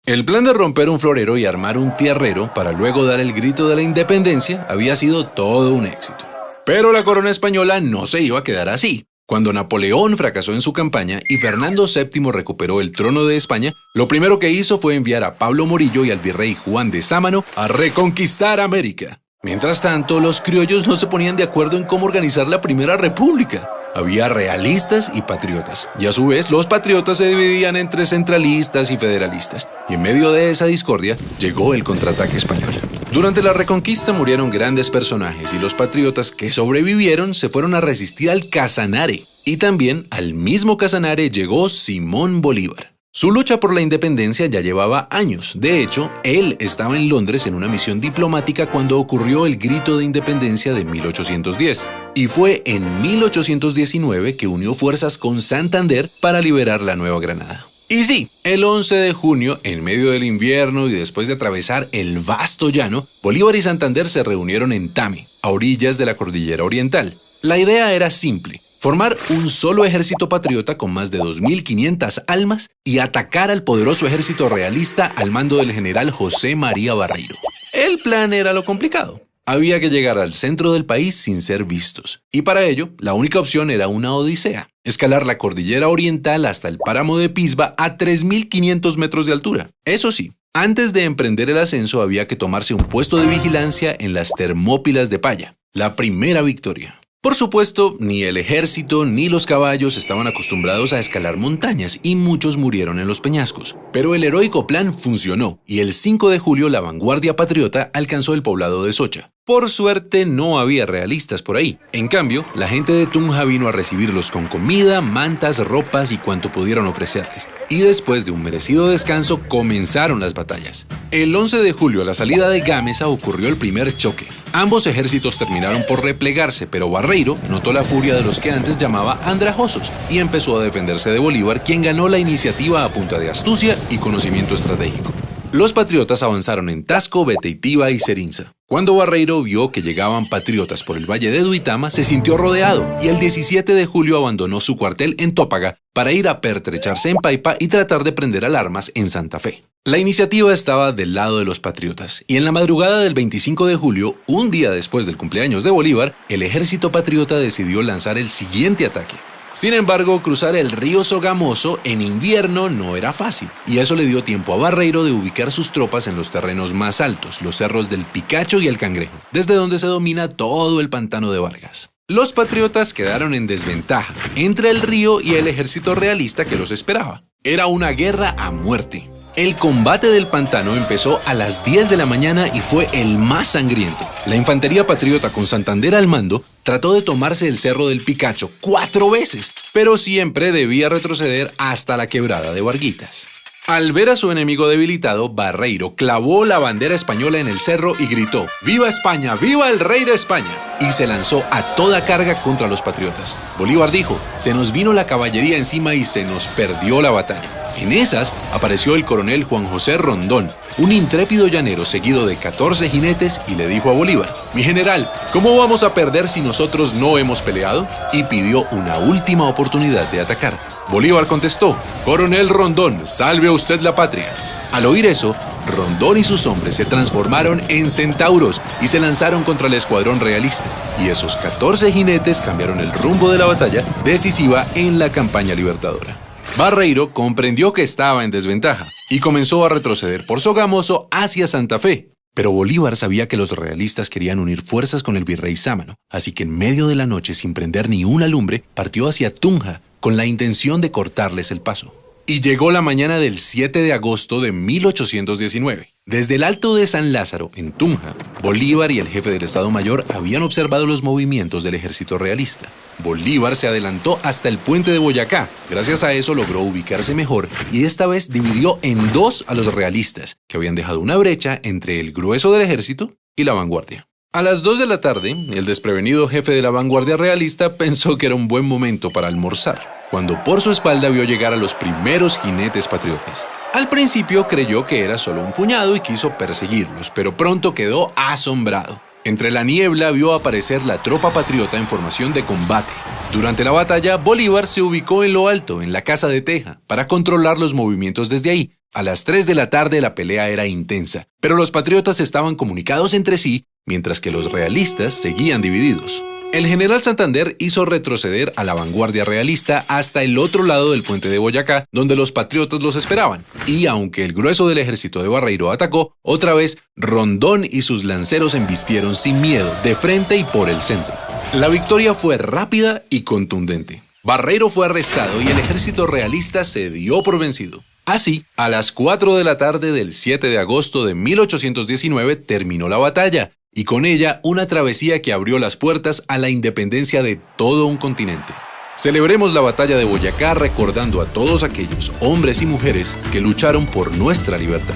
El plan de romper un florero y armar un tierrero para luego dar el grito de la independencia había sido todo un éxito. Pero la corona española no se iba a quedar así. Cuando Napoleón fracasó en su campaña y Fernando VII recuperó el trono de España, lo primero que hizo fue enviar a Pablo Morillo y al virrey Juan de Sámano a reconquistar América. Mientras tanto, los criollos no se ponían de acuerdo en cómo organizar la Primera República. Había realistas y patriotas, y a su vez los patriotas se dividían entre centralistas y federalistas, y en medio de esa discordia llegó el contraataque español. Durante la Reconquista murieron grandes personajes y los patriotas que sobrevivieron se fueron a resistir al Casanare, y también al mismo Casanare llegó Simón Bolívar. Su lucha por la independencia ya llevaba años. De hecho, él estaba en Londres en una misión diplomática cuando ocurrió el Grito de Independencia de 1810. Y fue en 1819 que unió fuerzas con Santander para liberar la Nueva Granada. Y sí, el 11 de junio, en medio del invierno y después de atravesar el vasto llano, Bolívar y Santander se reunieron en Tame, a orillas de la Cordillera Oriental. La idea era simple: formar un solo ejército patriota con más de 2.500 almas y atacar al poderoso ejército realista al mando del general José María Barreiro. El plan era lo complicado. Había que llegar al centro del país sin ser vistos. Y para ello, la única opción era una odisea: escalar la Cordillera Oriental hasta el páramo de Pisba a 3.500 metros de altura. Eso sí, antes de emprender el ascenso había que tomarse un puesto de vigilancia en las Termópilas de Paya, la primera victoria. Por supuesto, ni el ejército ni los caballos estaban acostumbrados a escalar montañas y muchos murieron en los peñascos. Pero el heroico plan funcionó y el 5 de julio la vanguardia patriota alcanzó el poblado de Socha. Por suerte no había realistas por ahí. En cambio, la gente de Tunja vino a recibirlos con comida, mantas, ropas y cuanto pudieron ofrecerles. Y después de un merecido descanso comenzaron las batallas. El 11 de julio a la salida de Gámeza ocurrió el primer choque. Ambos ejércitos terminaron por replegarse, pero Barreiro notó la furia de los que antes llamaba andrajosos y empezó a defenderse de Bolívar, quien ganó la iniciativa a punta de astucia y conocimiento estratégico. Los patriotas avanzaron en Tasco, Beteitiva y Serinza. Cuando Barreiro vio que llegaban patriotas por el valle de Duitama, se sintió rodeado y el 17 de julio abandonó su cuartel en Tópaga para ir a pertrecharse en Paipa y tratar de prender alarmas en Santa Fe. La iniciativa estaba del lado de los patriotas, y en la madrugada del 25 de julio, un día después del cumpleaños de Bolívar, el ejército patriota decidió lanzar el siguiente ataque. Sin embargo, cruzar el río Sogamoso en invierno no era fácil, y eso le dio tiempo a Barreiro de ubicar sus tropas en los terrenos más altos, los cerros del Picacho y el Cangrejo, desde donde se domina todo el pantano de Vargas. Los patriotas quedaron en desventaja entre el río y el ejército realista que los esperaba. Era una guerra a muerte. El combate del pantano empezó a las 10 de la mañana y fue el más sangriento. La infantería patriota con Santander al mando trató de tomarse el cerro del Picacho 4 veces, pero siempre debía retroceder hasta la quebrada de Varguitas. Al ver a su enemigo debilitado, Barreiro clavó la bandera española en el cerro y gritó: ¡Viva España! ¡Viva el rey de España! Y se lanzó a toda carga contra los patriotas. Bolívar dijo: se nos vino la caballería encima y se nos perdió la batalla. En esas apareció el coronel Juan José Rondón, un intrépido llanero seguido de 14 jinetes, y le dijo a Bolívar: mi general, ¿cómo vamos a perder si nosotros no hemos peleado? Y pidió una última oportunidad de atacar. Bolívar contestó: coronel Rondón, salve a usted la patria. Al oír eso, Rondón y sus hombres se transformaron en centauros y se lanzaron contra el escuadrón realista. Y esos 14 jinetes cambiaron el rumbo de la batalla decisiva en la campaña libertadora. Barreiro comprendió que estaba en desventaja y comenzó a retroceder por Sogamoso hacia Santa Fe. Pero Bolívar sabía que los realistas querían unir fuerzas con el virrey Sámano, así que en medio de la noche, sin prender ni una lumbre, partió hacia Tunja con la intención de cortarles el paso. Y llegó la mañana del 7 de agosto de 1819. Desde el Alto de San Lázaro, en Tunja, Bolívar y el jefe del Estado Mayor habían observado los movimientos del ejército realista. Bolívar se adelantó hasta el puente de Boyacá. Gracias a eso logró ubicarse mejor y esta vez dividió en dos a los realistas, que habían dejado una brecha entre el grueso del ejército y la vanguardia. A las 2 de la tarde, el desprevenido jefe de la vanguardia realista pensó que era un buen momento para almorzar, cuando por su espalda vio llegar a los primeros jinetes patriotas. Al principio creyó que era solo un puñado y quiso perseguirlos, pero pronto quedó asombrado. Entre la niebla vio aparecer la tropa patriota en formación de combate. Durante la batalla, Bolívar se ubicó en lo alto, en la Casa de Teja, para controlar los movimientos desde ahí. A las 3 de la tarde la pelea era intensa, pero los patriotas estaban comunicados entre sí, mientras que los realistas seguían divididos. El general Santander hizo retroceder a la vanguardia realista hasta el otro lado del puente de Boyacá, donde los patriotas los esperaban. Y aunque el grueso del ejército de Barreiro atacó, otra vez Rondón y sus lanceros embistieron sin miedo, de frente y por el centro. La victoria fue rápida y contundente. Barreiro fue arrestado y el ejército realista se dio por vencido. Así, a las 4 de la tarde del 7 de agosto de 1819 terminó la batalla, y con ella una travesía que abrió las puertas a la independencia de todo un continente. Celebremos la batalla de Boyacá recordando a todos aquellos hombres y mujeres que lucharon por nuestra libertad.